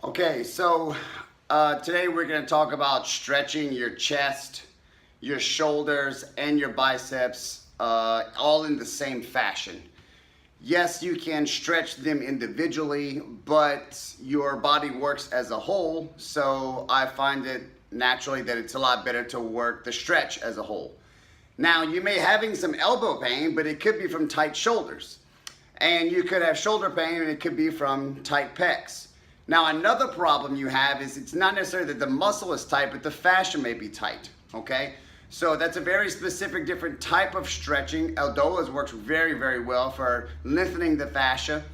Okay, so today we're going to talk about stretching your chest, your shoulders, and your biceps all in the same fashion. Yes, you can stretch them individually, but your body works as a whole, so I find it naturally that it's a lot better to work the stretch as a whole. Now, you may having some elbow pain, but it could be from tight shoulders. And you could have shoulder pain, and it could be from tight pecs. Now, another problem you have is it's not necessarily that the muscle is tight, but the fascia may be tight, okay? So that's a very specific different type of stretching. Eldoas works very, very well for lengthening the fascia.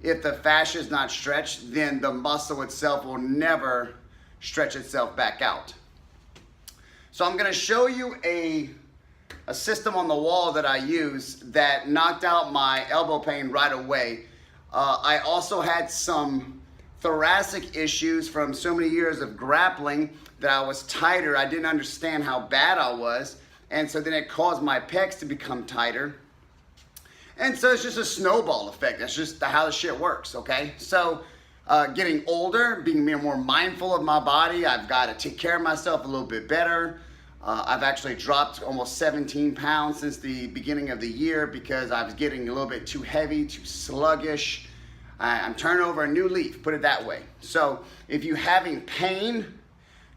If the fascia is not stretched, then the muscle itself will never stretch itself back out. So I'm gonna show you a system on the wall that I use that knocked out my elbow pain right away. I also had some thoracic issues from so many years of grappling that I was tighter. I didn't understand how bad I was, and so then it caused my pecs to become tighter. And so it's just a snowball effect. That's just how the shit works, okay? So getting older, being more mindful of my body, I've got to take care of myself a little bit better. I've actually dropped almost 17 pounds since the beginning of the year because I was getting a little bit too heavy, too sluggish. I'm turning over a new leaf, put it that way. So if you're having pain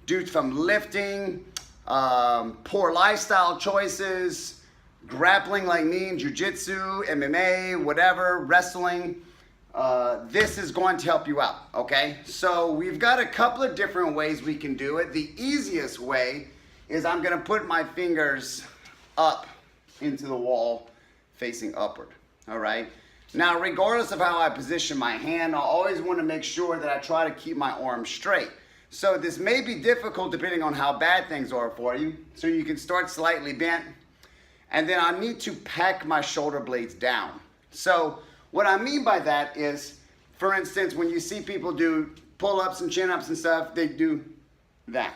due from lifting, poor lifestyle choices, grappling like me in jiu-jitsu, MMA, whatever, wrestling, this is going to help you out, okay? So we've got a couple of different ways we can do it. The easiest way is I'm gonna put my fingers up into the wall facing upward, all right? Now, regardless of how I position my hand, I always want to make sure that I try to keep my arms straight. So this may be difficult depending on how bad things are for you. So you can start slightly bent, and then I need to pack my shoulder blades down. So what I mean by that is, for instance, when you see people do pull-ups and chin-ups and stuff, they do that,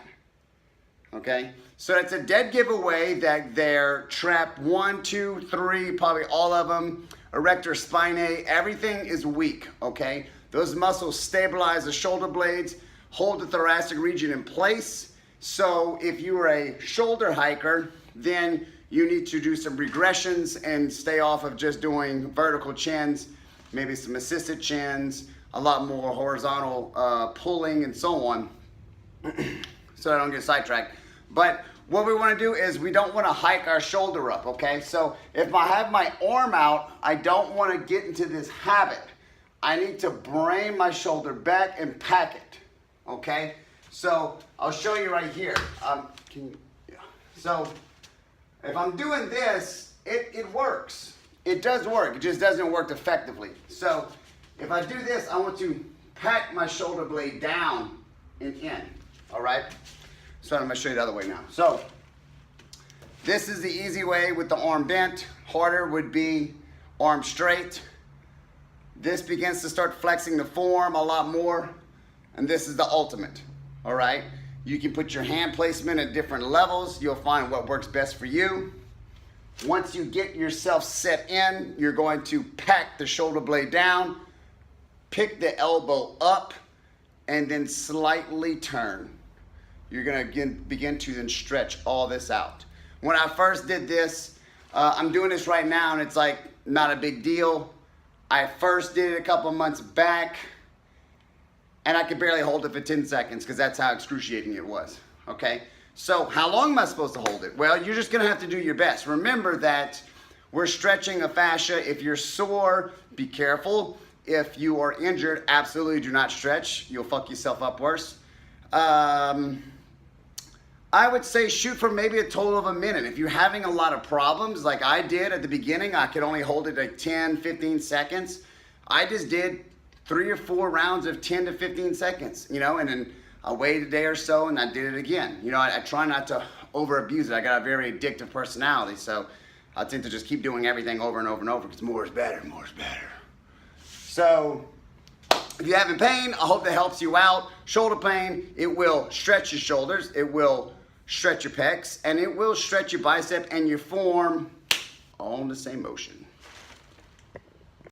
okay? So it's a dead giveaway that they're trapped 1, 2, 3, probably all of them, erector spinae, everything is weak, okay? Those muscles stabilize the shoulder blades, hold the thoracic region in place. So if you are a shoulder hiker, then you need to do some regressions and stay off of just doing vertical chins, maybe some assisted chins, a lot more horizontal pulling and so on, so I don't get sidetracked. But what we want to do is we don't want to hike our shoulder up, okay? So if I have my arm out, I don't want to get into this habit. I need to brain my shoulder back and pack it, okay? So I'll show you right here. So if I'm doing this, it works. It does work, it just doesn't work effectively. So if I do this, I want to pack my shoulder blade down and in, all right? So I'm gonna show you the other way now. So this is the easy way with the arm bent. Harder would be arm straight. This begins to start flexing the forearm a lot more. And this is the ultimate, all right? You can put your hand placement at different levels. You'll find what works best for you. Once you get yourself set in, you're going to pack the shoulder blade down, pick the elbow up, and then slightly turn. You're gonna begin to then stretch all this out. When I first did this, I'm doing this right now and it's like not a big deal. I first did it a couple months back and I could barely hold it for 10 seconds because that's how excruciating it was, okay? So how long am I supposed to hold it? Well, you're just gonna have to do your best. Remember that we're stretching a fascia. If you're sore, be careful. If you are injured, absolutely do not stretch. You'll fuck yourself up worse. I would say shoot for maybe a total of a minute. If you're having a lot of problems, like I did at the beginning, I could only hold it like 10, 15 seconds. I just did 3 or 4 rounds of 10 to 15 seconds, you know, and then I waited a day or so and I did it again. You know, I try not to over abuse it. I got a very addictive personality, so I tend to just keep doing everything over and over and over because more is better, more is better. So if you're having pain, I hope that helps you out. Shoulder pain, it will stretch your shoulders, it will stretch your pecs, and it will stretch your bicep and your forearm all in the same motion.